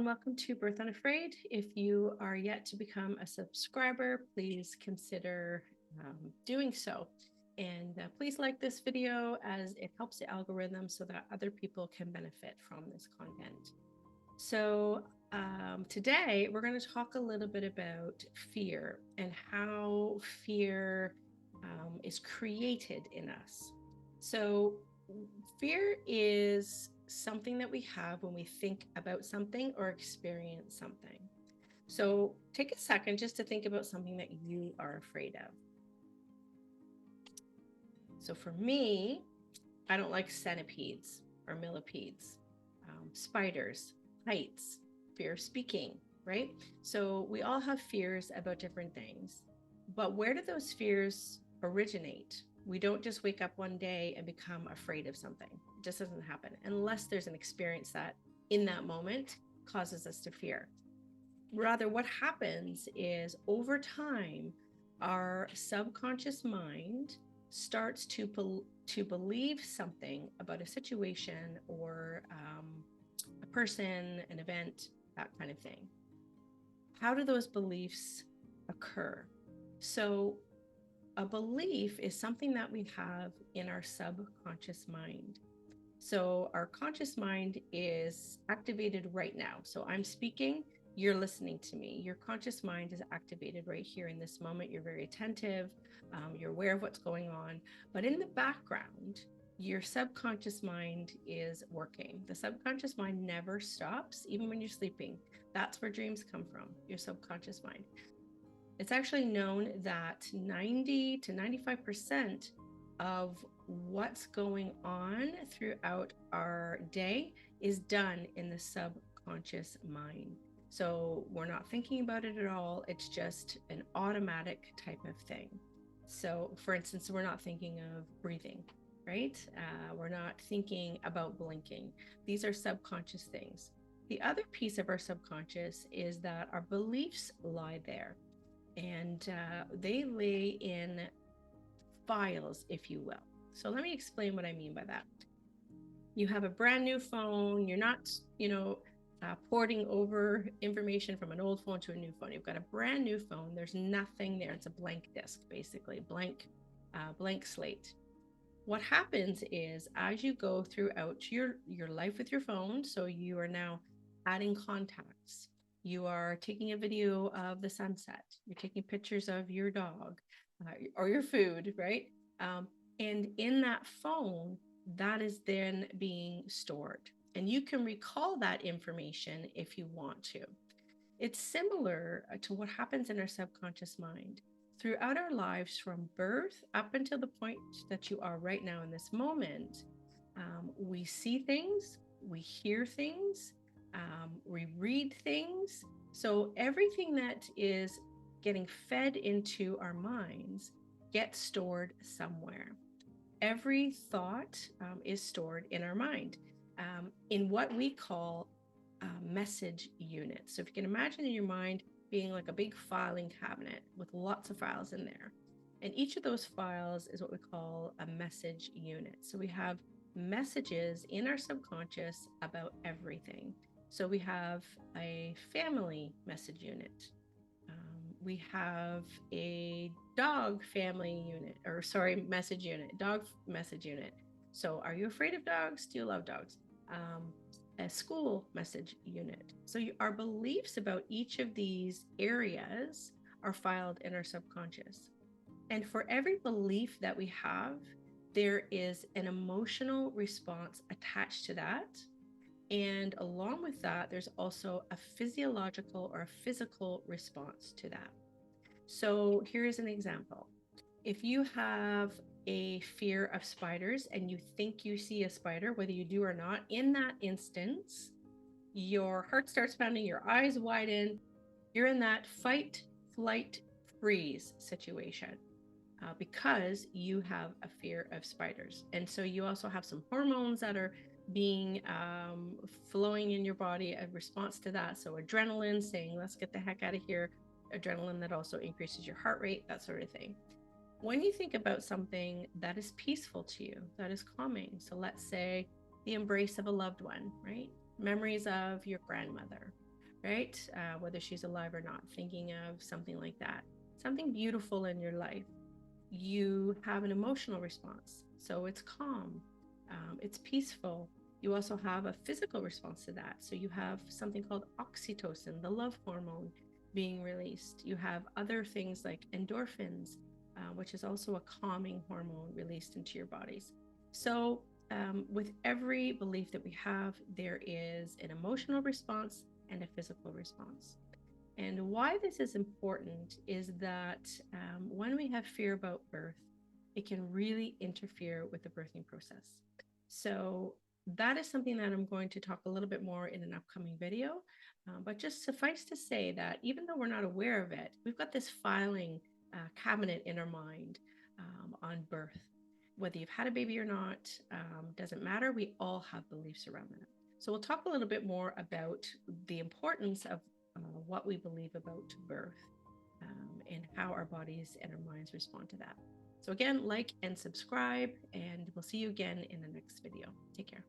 and welcome to Birth Unafraid. If you are yet to become a subscriber, please consider doing so. And please like this video as it helps the algorithm so that other people can benefit from this content. So today we're going to talk a little bit about fear and how fear is created in us. So fear is something that we have when we think about something or experience something. So take a second just to think about something that you are afraid of. So for me, I don't like centipedes or millipedes, spiders, heights, fear of speaking, right? So we all have fears about different things. But where do those fears originate? We don't just wake up one day and become afraid of something. It just doesn't happen unless there's an experience that in that moment causes us to fear. Rather, what happens is over time, our subconscious mind starts to believe something about a situation or a person, an event, that kind of thing. How do those beliefs occur? So a belief is something that we have in our subconscious mind. So our conscious mind is activated right now. So I'm speaking, you're listening to me. Your conscious mind is activated right here in this moment. You're very attentive. You're aware of what's going on. But in the background, your subconscious mind is working. The subconscious mind never stops, even when you're sleeping. That's where dreams come from, your subconscious mind. It's actually known that 90 to 95% of what's going on throughout our day is done in the subconscious mind. So we're not thinking about it at all. It's just an automatic type of thing. So for instance, we're not thinking of breathing, right? We're not thinking about blinking. These are subconscious things. The other piece of our subconscious is that our beliefs lie there. And they lay in files, if you will. So let me explain what I mean by that. You have a brand new phone. You're not, porting over information from an old phone to a new phone. You've got a brand new phone. There's nothing there. It's a blank disk, basically, blank slate. What happens is as you go throughout your life with your phone, so you are now adding contacts. You are taking a video of the sunset. You're taking pictures of your dog or your food, right? And in that phone, that is then being stored. And you can recall that information if you want to. It's similar to what happens in our subconscious mind. Throughout our lives, from birth up until the point that you are right now in this moment, we see things, we hear things, we read things. So everything that is getting fed into our minds gets stored somewhere. Every thought is stored in our mind in what we call message units. So if you can imagine in your mind being like a big filing cabinet with lots of files in there. And each of those files is what we call a message unit. So we have messages in our subconscious about everything. So we have a family message unit. We have a message unit, dog message unit. So are you afraid of dogs? Do you love dogs? A school message unit. So our beliefs about each of these areas are filed in our subconscious. And for every belief that we have, there is an emotional response attached to that. And along with that, there's also a physiological or a physical response to that. So here's an example. If you have a fear of spiders and you think you see a spider, whether you do or not, in that instance, your heart starts pounding, your eyes widen, you're in that fight, flight, freeze situation because you have a fear of spiders. And so you also have some hormones that are being flowing in your body, a response to that. So adrenaline saying, let's get the heck out of here. Adrenaline that also increases your heart rate, that sort of thing. When you think about something that is peaceful to you, that is calming. So let's say the embrace of a loved one, right? Memories of your grandmother, right? Whether she's alive or not, thinking of something like that, something beautiful in your life. You have an emotional response. So it's calm, it's peaceful. You also have a physical response to that. So you have something called oxytocin, the love hormone, being released. You have other things like endorphins, which is also a calming hormone released into your bodies. So, with every belief that we have, there is an emotional response and a physical response. And why this is important is that when we have fear about birth, it can really interfere with the birthing process. So, that is something that I'm going to talk a little bit more in an upcoming video. But just suffice to say that even though we're not aware of it, we've got this filing cabinet in our mind on birth. Whether you've had a baby or not, doesn't matter. We all have beliefs around that. So, we'll talk a little bit more about the importance of what we believe about birth and how our bodies and our minds respond to that. So, again, like and subscribe, and we'll see you again in the next video. Take care.